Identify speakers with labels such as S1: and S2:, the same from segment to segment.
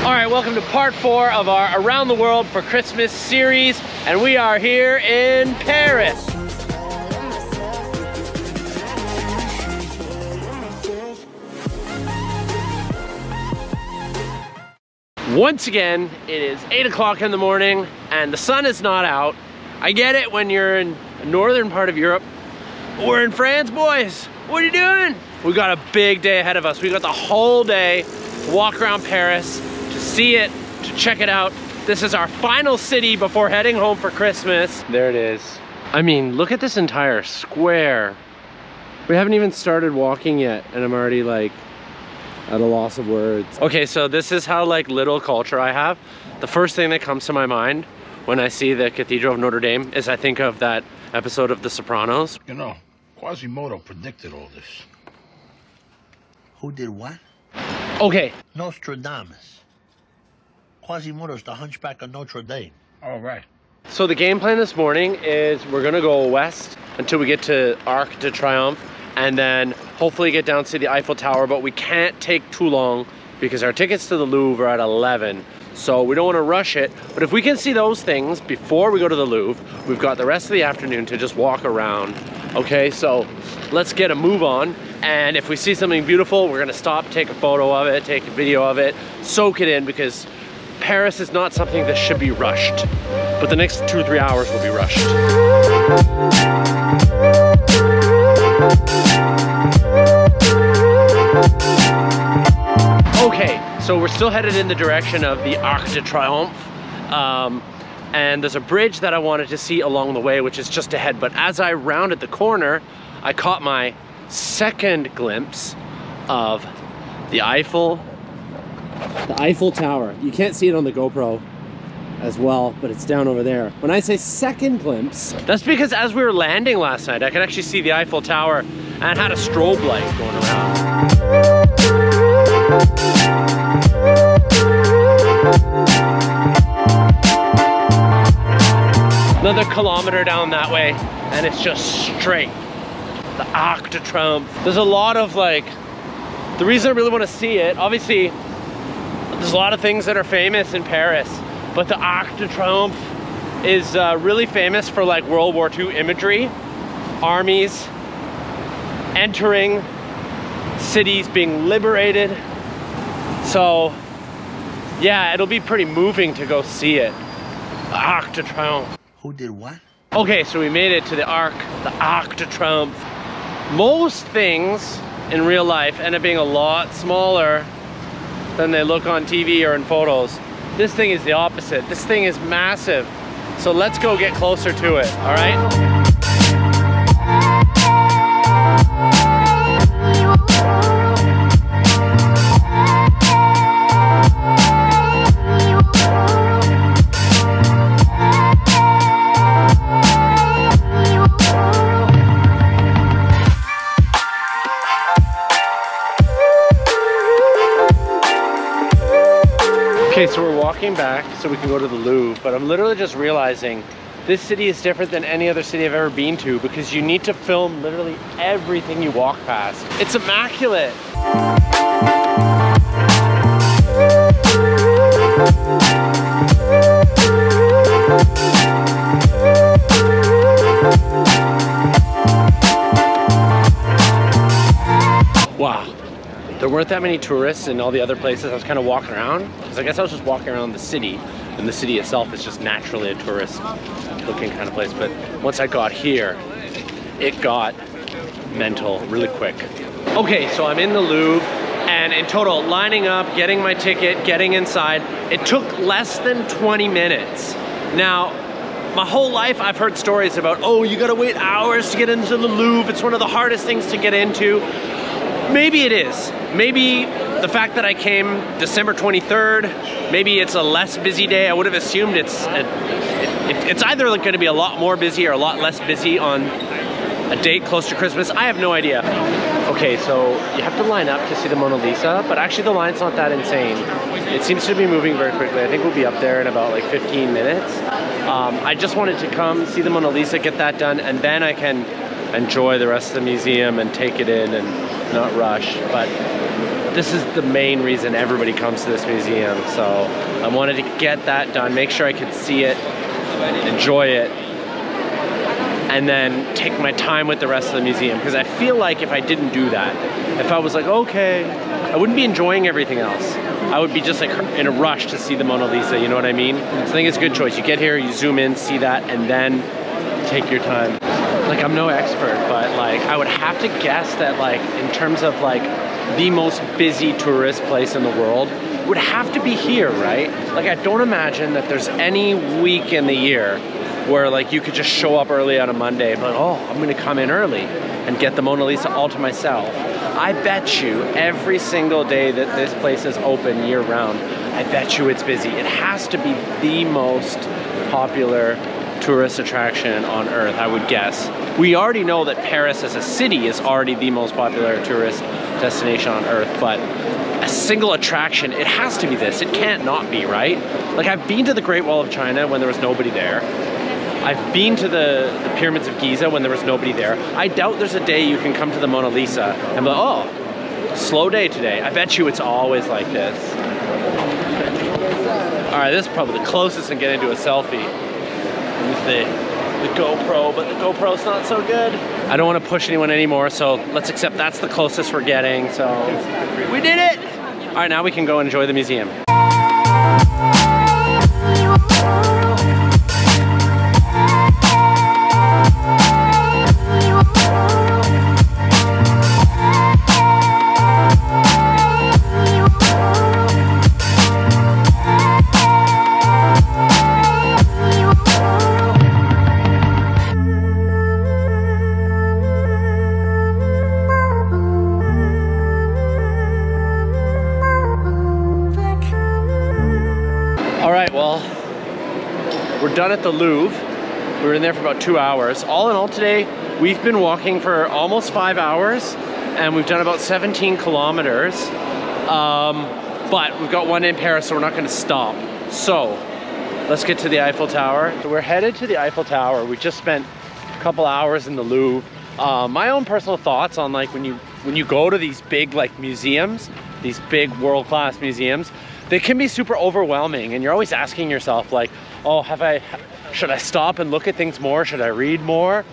S1: All right, welcome to part 4 of our Around the World for Christmas series, and we are here in Paris. Once again, it is 8 o'clock in the morning and the sun is not out. I get it when you're in the northern part of Europe. We're in France, boys. What are you doing? We got a big day ahead of us. We got the whole day to walk around Paris, to see it, to check it out. This is our final city before heading home for Christmas. There it is. I mean, look at this entire square. We haven't even started walking yet and I'm already like at a loss of words. Okay, so this is how like little culture I have. The first thing that comes to my mind when I see the Cathedral of Notre Dame is I think of that episode of The Sopranos.
S2: You know, Quasimodo predicted all this.
S3: Who did what?
S1: Okay.
S3: Nostradamus. Quasimodo's the Hunchback of Notre Dame.
S2: All right.
S1: So the game plan this morning is we're gonna go west until we get to Arc de Triomphe and then hopefully get down to the Eiffel Tower, but we can't take too long because our tickets to the Louvre are at 11. So we don't want to rush it, but if we can see those things before we go to the Louvre, we've got the rest of the afternoon to just walk around. Okay, so let's get a move on. And if we see something beautiful, we're gonna stop, take a photo of it, take a video of it, soak it in, because Paris is not something that should be rushed. But the next 2 or 3 hours will be rushed. Okay, so we're still headed in the direction of the Arc de Triomphe. And there's a bridge that I wanted to see along the way, which is just ahead. But as I rounded the corner, I caught my second glimpse of the Eiffel Tower. You can't see it on the GoPro as well, but it's down over there. When I say second glimpse, that's because as we were landing last night, I could actually see the Eiffel Tower and it had a strobe light going around. Another kilometer down that way and it's just straight. The Arc de Triomphe. There's a lot of like, the reason I really want to see it, obviously there's a lot of things that are famous in Paris, but the Arc de Triomphe is really famous for like World War II imagery, armies entering, cities being liberated. So yeah, it'll be pretty moving to go see it. The Arc de Triomphe.
S3: Who did what?
S1: Okay, so we made it to the Arc de Triomphe. Most things in real life end up being a lot smaller than they look on TV or in photos. This thing is the opposite. This thing is massive. So let's go get closer to it, all right? Okay, so we're walking back so we can go to the Louvre, but I'm literally just realizing this city is different than any other city I've ever been to because you need to film literally everything you walk past. It's immaculate. Wow. There weren't that many tourists in all the other places I was kind of walking around, because I guess I was just walking around the city, and the city itself is just naturally a tourist looking kind of place. But once I got here, it got mental really quick. Okay, so I'm in the Louvre, and in total, lining up, getting my ticket, getting inside, it took less than 20 minutes. Now, my whole life I've heard stories about, oh, you gotta wait hours to get into the Louvre, it's one of the hardest things to get into. Maybe it is. Maybe the fact that I came December 23rd, maybe it's a less busy day. I would have assumed it's either going to be a lot more busy or a lot less busy on a date close to Christmas. I have no idea. Okay, so you have to line up to see the Mona Lisa, but actually the line's not that insane. It seems to be moving very quickly. I think we'll be up there in about like 15 minutes. I just wanted to come see the Mona Lisa, get that done, and then I can enjoy the rest of the museum and take it in and not rush. But this is the main reason everybody comes to this museum. So I wanted to get that done, make sure I could see it, enjoy it, and then take my time with the rest of the museum. Because I feel like if I didn't do that, if I was like, okay, I wouldn't be enjoying everything else. I would be just like in a rush to see the Mona Lisa, you know what I mean? So I think it's a good choice. You get here, you zoom in, see that, and then take your time. Like, I'm no expert, but like, I would have to guess that like, in terms of like, the most busy tourist place in the world, would have to be here, right? Like, I don't imagine that there's any week in the year where like you could just show up early on a Monday and be like, oh, I'm gonna come in early and get the Mona Lisa all to myself. I bet you every single day that this place is open year round, I bet you it's busy. It has to be the most popular tourist attraction on earth, I would guess. We already know that Paris as a city is already the most popular tourist destination on earth, but a single attraction, it has to be this. It can't not be, right? Like, I've been to the Great Wall of China when there was nobody there. I've been to the pyramids of Giza when there was nobody there. I doubt there's a day you can come to the Mona Lisa and be like, oh, slow day today. I bet you it's always like this. All right, this is probably the closest I'm getting to a selfie. Use the GoPro, but the GoPro's not so good. I don't want to push anyone anymore, so let's accept that's the closest we're getting. So we did it. All right, now we can go enjoy the museum. We're done at the Louvre. We were in there for about 2 hours. All in all today, we've been walking for almost 5 hours and we've done about 17 kilometers. But we've got one in Paris, so we're not gonna stop. So let's get to the Eiffel Tower. So we're headed to the Eiffel Tower. We just spent a couple hours in the Louvre. My own personal thoughts on like when you go to these big like museums, these big world-class museums, they can be super overwhelming and you're always asking yourself like, oh, should I stop and look at things more? Should I read more?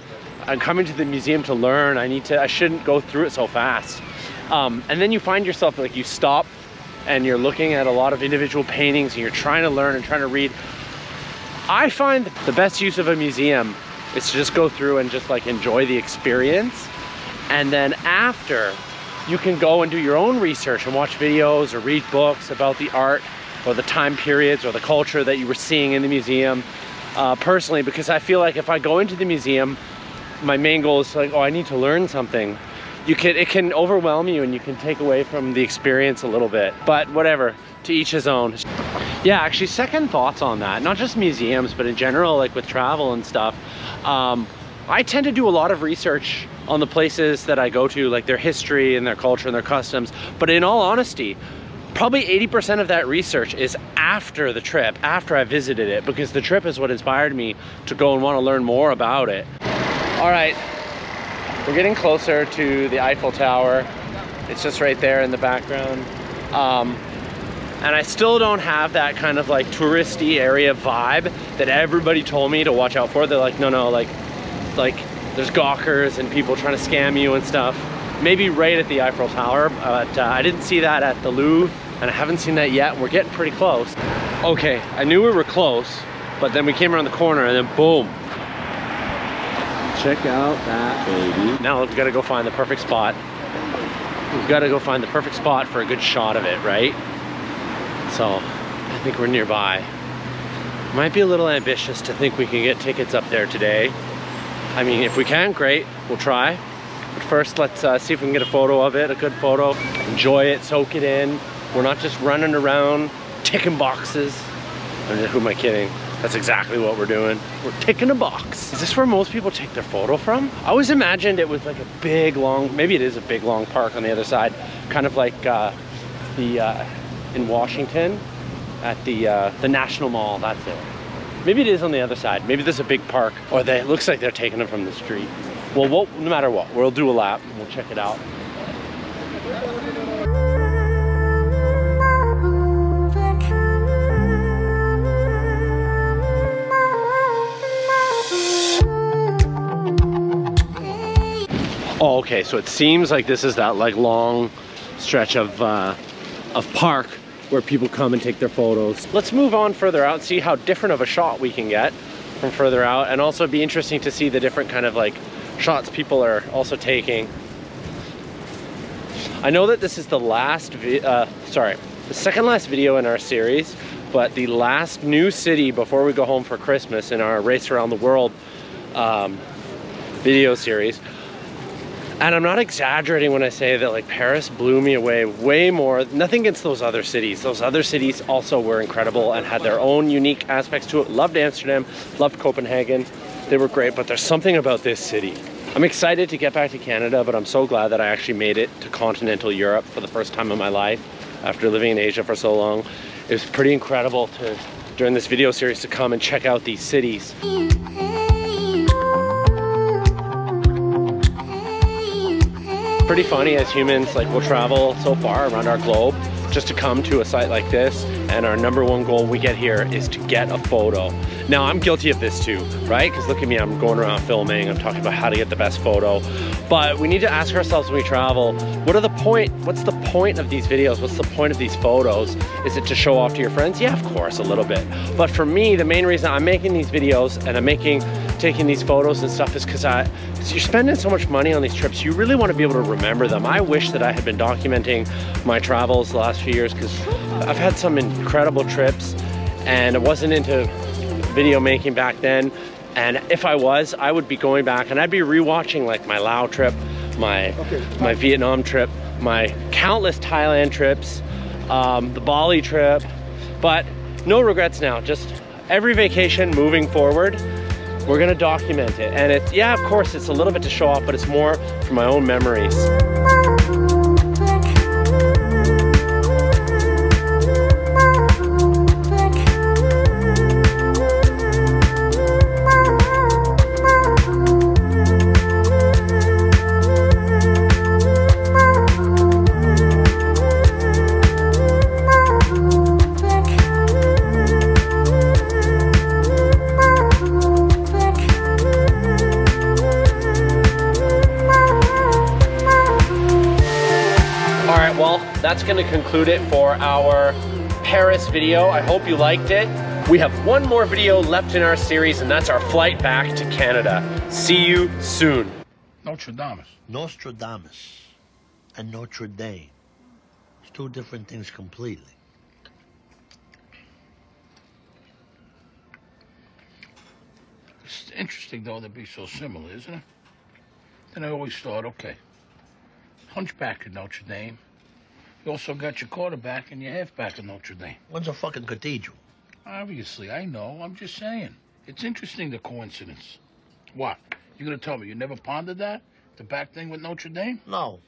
S1: I'm coming to the museum to learn. I shouldn't go through it so fast. And then you find yourself like you stop and you're looking at a lot of individual paintings and you're trying to learn and trying to read. I find the best use of a museum is to just go through and just like enjoy the experience. And then after, you can go and do your own research and watch videos or read books about the art or the time periods or the culture that you were seeing in the museum. Personally, because I feel like if I go into the museum, my main goal is like, oh, I need to learn something. It can overwhelm you and you can take away from the experience a little bit, but whatever, to each his own. Yeah, actually, second thoughts on that, not just museums, but in general, like with travel and stuff. I tend to do a lot of research on the places that I go to, like their history and their culture and their customs. But in all honesty, probably 80% of that research is after the trip, after I visited it, because the trip is what inspired me to go and want to learn more about it. All right, we're getting closer to the Eiffel Tower. It's just right there in the background. And I still don't have that kind of like touristy area vibe that everybody told me to watch out for. They're like, no, like there's gawkers and people trying to scam you and stuff. Maybe right at the Eiffel Tower, but I didn't see that at the Louvre, and I haven't seen that yet. We're getting pretty close. Okay, I knew we were close, but then we came around the corner and then boom. Check out that baby. Now we've got to go find the perfect spot. We've got to go find the perfect spot for a good shot of it, right? So I think we're nearby. Might be a little ambitious to think we can get tickets up there today. I mean, if we can, great, we'll try. But first, let's see if we can get a photo of it, a good photo. Enjoy it, soak it in. We're not just running around ticking boxes. Who am I kidding? That's exactly what we're doing. We're ticking a box. Is this where most people take their photo from? I always imagined it was like a big, long, maybe it is a big, long park on the other side. Kind of like in Washington at the National Mall, that's it. Maybe it is on the other side. Maybe there's a big park, or it looks like they're taking them from the street. Well, no matter what, we'll do a lap and we'll check it out. Okay, so it seems like this is that like long stretch of park where people come and take their photos. Let's move on further out, see how different of a shot we can get from further out, and also be interesting to see the different kind of like shots people are also taking. I know that this is the last, the second last video in our series, but the last new city before we go home for Christmas in our Race Around the World video series. And I'm not exaggerating when I say that like Paris blew me away way more. Nothing against those other cities. Those other cities also were incredible and had their own unique aspects to it. Loved Amsterdam, loved Copenhagen. They were great, but there's something about this city. I'm excited to get back to Canada, but I'm so glad that I actually made it to continental Europe for the first time in my life after living in Asia for so long. It was pretty incredible to, during this video series, to come and check out these cities. Pretty funny as humans, like we'll travel so far around our globe just to come to a site like this, and our number one goal we get here is to get a photo. Now I'm guilty of this too, right? Because look at me, I'm going around filming, I'm talking about how to get the best photo. But we need to ask ourselves when we travel, what's the point of these videos? What's the point of these photos? Is it to show off to your friends? Yeah, of course, a little bit. But for me, the main reason I'm making these videos and I'm taking these photos and stuff is because you're spending so much money on these trips, you really want to be able to remember them. I wish that I had been documenting my travels the last few years, because I've had some incredible trips and I wasn't into video making back then. And if I was, I would be going back and I'd be rewatching like my Laos trip, my Vietnam trip, my countless Thailand trips, the Bali trip, but no regrets now. Just every vacation moving forward, we're gonna document it. And it's, yeah, of course, it's a little bit to show off, but it's more for my own memories. That's going to conclude it for our Paris video. I hope you liked it. We have one more video left in our series, and that's our flight back to Canada. See you soon.
S2: Nostradamus.
S3: Nostradamus and Notre Dame. It's two different things completely.
S2: It's interesting, though, they'd be so similar, isn't it? Then I always thought, okay, Hunchback of Notre Dame. You also got your quarterback and your halfback of Notre Dame.
S3: One's a fucking cathedral.
S2: Obviously, I know. I'm just saying. It's interesting, the coincidence. What? You're going to tell me you never pondered that? The back thing with Notre Dame?
S3: No.